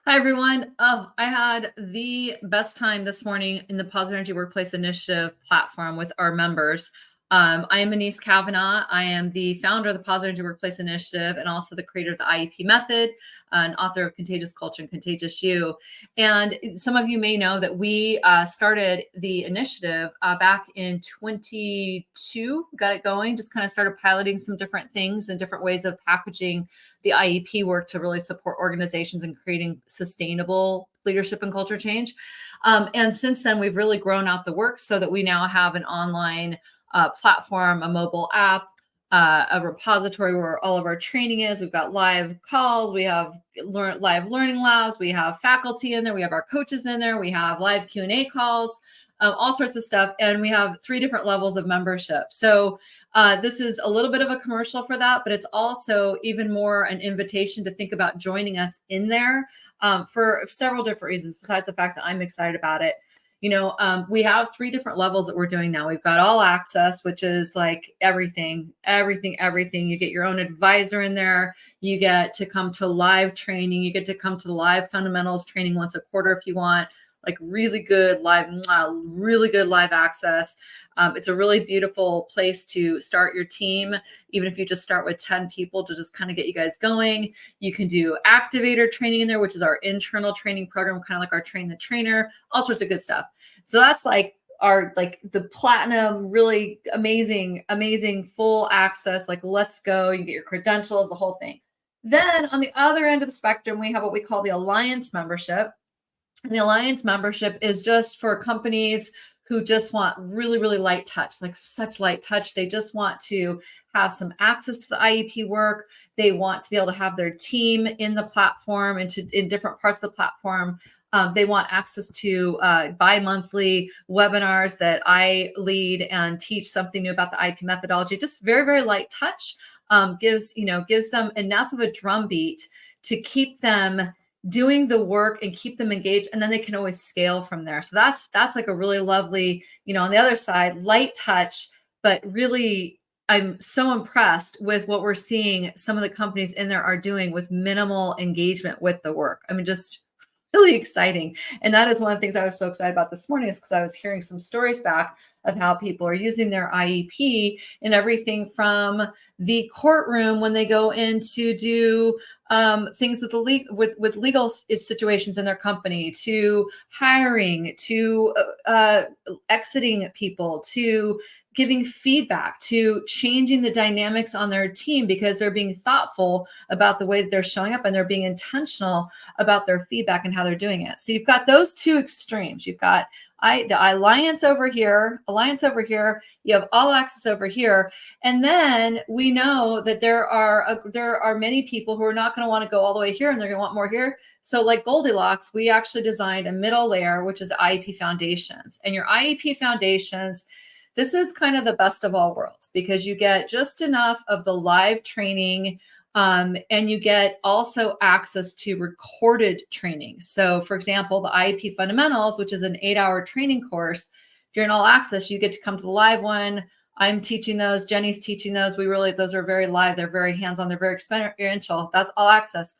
Hi, everyone. Oh, I had the best time this morning in the Positive Energy Workplace Initiative platform with our members. I am Denise Kavanaugh. I am the founder of the Positive Energy Workplace Initiative and also the creator of the IEP method, and author of Contagious Culture and Contagious You. And some of you may know that we started the initiative back in 22, got it going, just kind of started piloting some different things and different ways of packaging the IEP work to really support organizations in creating sustainable leadership and culture change. And since then, we've really grown out the work so that we now have an online platform, a mobile app, a repository where all of our training is. We've got live calls, we have live learning labs, we have faculty in there, we have our coaches in there, we have live Q&A calls, all sorts of stuff. And we have 3 different levels of membership. So this is a little bit of a commercial for that, but it's also even more an invitation to think about joining us in there for several different reasons, besides the fact that I'm excited about it. We have 3 different levels that we're doing now. We've got all access, which is like everything. You get your own advisor in there. You get to come to live training. You get to come to live fundamentals training once a quarter if you want, like really good live access. It's a really beautiful place to start your team, even if you just start with 10 people to just kind of get you guys going. You can do activator training in there, which is our internal training program, kind of like our train the trainer, all sorts of good stuff. So that's like the platinum, really amazing full access, like let's go, you get your credentials, the whole thing. Then on the other end of the spectrum, we have what we call the Alliance membership. And the Alliance membership is just for companies who just want really light touch, like such light touch. They just want to have some access to the IEP work. They want to be able to have their team in the platform and in different parts of the platform. They want access to bi-monthly webinars that I lead and teach something new about the IEP methodology. Just very light touch. Gives them enough of a drumbeat to keep them doing the work and keep them engaged, and then they can always scale from there. So that's like a really lovely, on the other side, light touch, but really I'm so impressed with what we're seeing some of the companies in there are doing with minimal engagement with the work. I mean, just really exciting. And that is one of the things I was so excited about this morning, is because I was hearing some stories back of how people are using their IEP in everything from the courtroom when they go in to do things with with legal situations in their company, to hiring, to exiting people, to giving feedback, to changing the dynamics on their team because they're being thoughtful about the way that they're showing up and they're being intentional about their feedback and how they're doing it. So you've got those 2 extremes. You've got the Alliance over here, you have all access over here. And then we know that there are many people who are not going to want to go all the way here and they're going to want more here. So like Goldilocks, we actually designed a middle layer, which is IEP Foundations. And your IEP Foundations, this is kind of the best of all worlds because you get just enough of the live training and you get also access to recorded training. So for example, the IEP Fundamentals, which is an 8-hour training course, if you're in all access, you get to come to the live one. I'm teaching those, Jenny's teaching those. Those are very live. They're very hands-on. They're very experiential. That's all access.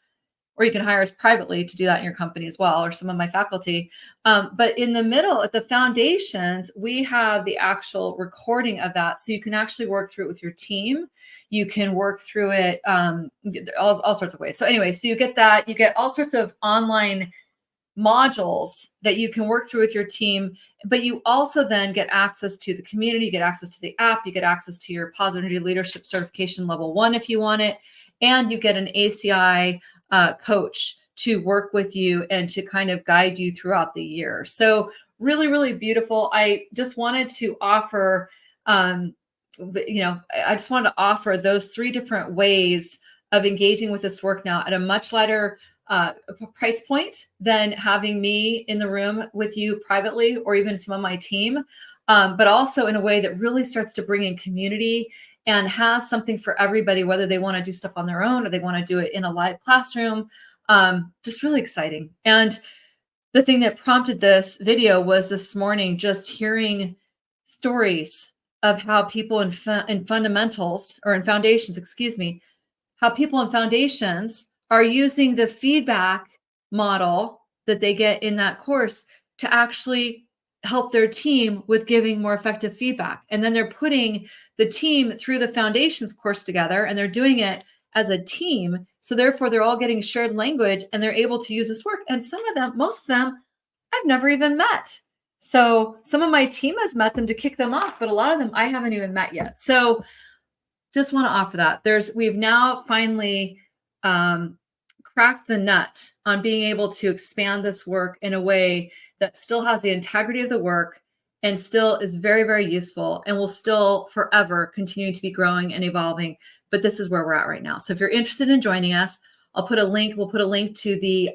Or you can hire us privately to do that in your company as well, or some of my faculty. But in the middle, at the Foundations, we have the actual recording of that. So you can actually work through it with your team. You can work through it all sorts of ways. So anyway, so you get that. You get all sorts of online modules that you can work through with your team, but you also then get access to the community, you get access to the app, you get access to your Positive Energy Leadership Certification Level 1 if you want it, and you get an ACI coach to work with you and to kind of guide you throughout the year. So really beautiful. I just wanted to offer, I just wanted to offer those 3 different ways of engaging with this work now at a much lighter price point than having me in the room with you privately or even some of my team, but also in a way that really starts to bring in community and has something for everybody, whether they want to do stuff on their own or they want to do it in a live classroom. Just really exciting. And the thing that prompted this video was this morning, just hearing stories of how people in fundamentals or in foundations, how people in foundations are using the feedback model that they get in that course to actually help their team with giving more effective feedback. And then they're putting the team through the foundations course together, and they're doing it as a team. So therefore, they're all getting shared language and they're able to use this work. And some of them, most of them, I've never even met. So some of my team has met them to kick them off, but a lot of them I haven't even met yet. So just want to offer that. We've now finally cracked the nut on being able to expand this work in a way that still has the integrity of the work and still is very, very useful and will still forever continue to be growing and evolving. But this is where we're at right now. So if you're interested in joining us, we'll put a link to the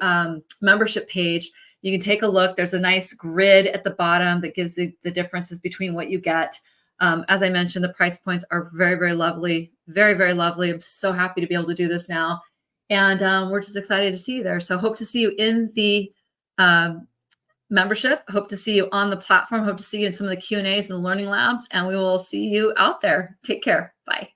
membership page. You can take a look. There's a nice grid at the bottom that gives the differences between what you get. As I mentioned, the price points are very, very lovely, very, very lovely. I'm so happy to be able to do this now. And we're just excited to see you there. So hope to see you in the membership. Hope to see you on the platform. Hope to see you in some of the Q&As and the learning labs. And we will see you out there. Take care. Bye.